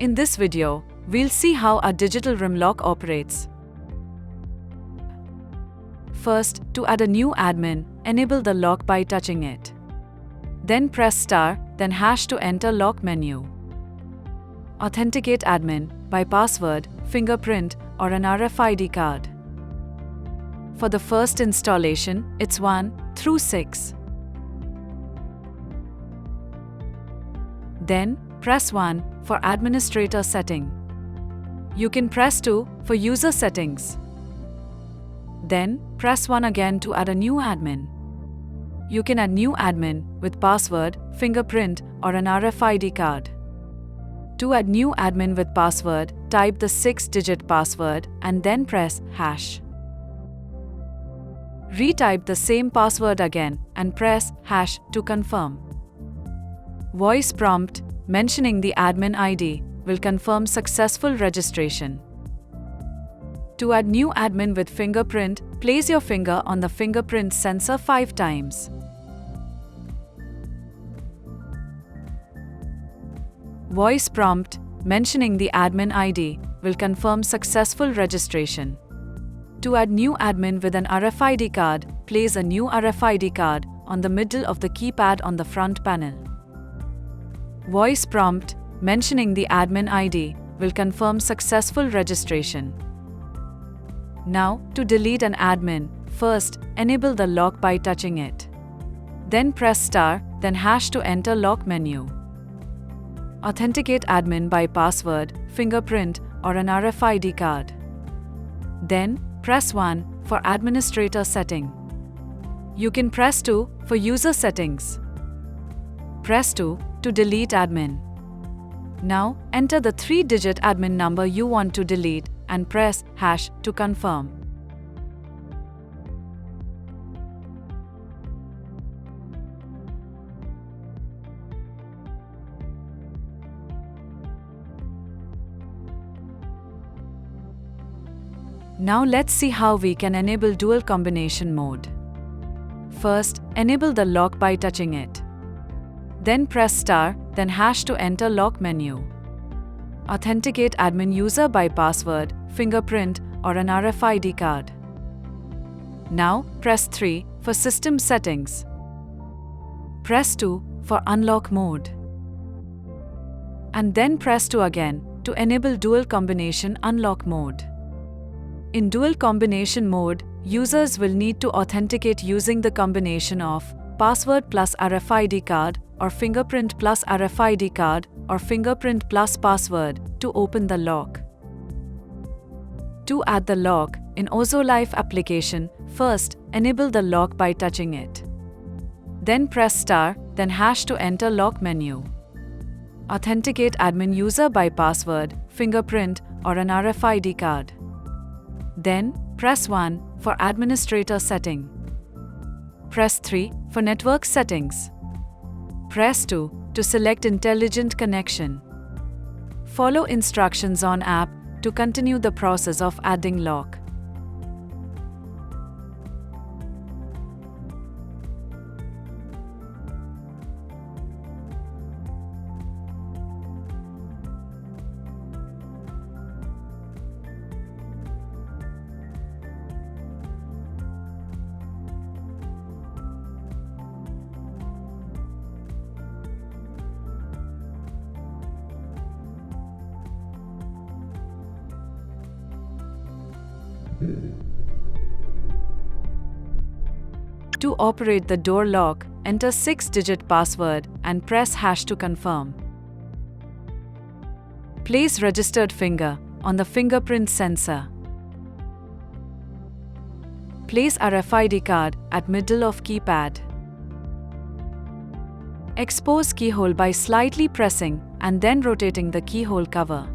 In this video, we'll see how a digital RIM lock operates. First, to add a new admin, enable the lock by touching it. Then press star, then hash to enter lock menu. Authenticate admin by password, fingerprint, or an RFID card. For the first installation, it's 1 through 6. Then, press 1 for administrator setting. You can press 2 for user settings. Then, press 1 again to add a new admin. You can add new admin with password, fingerprint, or an RFID card. To add new admin with password, type the 6-digit password and then press hash. Retype the same password again and press hash to confirm. Voice prompt mentioning the admin ID will confirm successful registration. To add new admin with fingerprint, place your finger on the fingerprint sensor 5 times. Voice prompt mentioning the admin ID will confirm successful registration. To add new admin with an RFID card, place a new RFID card on the middle of the keypad on the front panel. Voice prompt mentioning the admin ID will confirm successful registration. Now, to delete an admin, first, enable the lock by touching it. Then press star, then hash to enter lock menu. Authenticate admin by password, fingerprint, or an RFID card. Then, press 1 for administrator setting. You can press 2 for user settings. Press 2 to delete admin. Now, enter the 3-digit admin number you want to delete and press hash to confirm. Now let's see how we can enable dual combination mode. First, enable the lock by touching it. Then press star, then hash to enter lock menu. Authenticate admin user by password, fingerprint, or an RFID card. Now, press 3 for system settings. Press 2 for unlock mode. And then press 2 again to enable dual combination unlock mode. In dual combination mode, users will need to authenticate using the combination of password plus RFID card or fingerprint plus RFID card or fingerprint plus password to open the lock. To add the lock in OzoLife application, first enable the lock by touching it. Then press star, then hash to enter lock menu. Authenticate admin user by password, fingerprint, or an RFID card. Then, press 1 for administrator setting. Press 3 for network settings. Press 2 to select intelligent connection. Follow instructions on app to continue the process of adding lock. To operate the door lock, enter 6-digit password and press hash to confirm. Place registered finger on the fingerprint sensor. Place RFID card at middle of keypad. Expose keyhole by slightly pressing and then rotating the keyhole cover.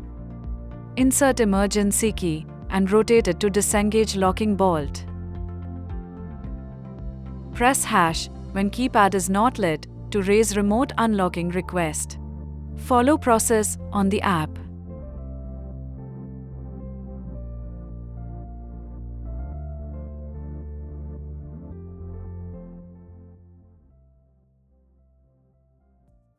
Insert emergency key and rotate it to disengage locking bolt. Press hash when keypad is not lit to raise remote unlocking request. Follow process on the app.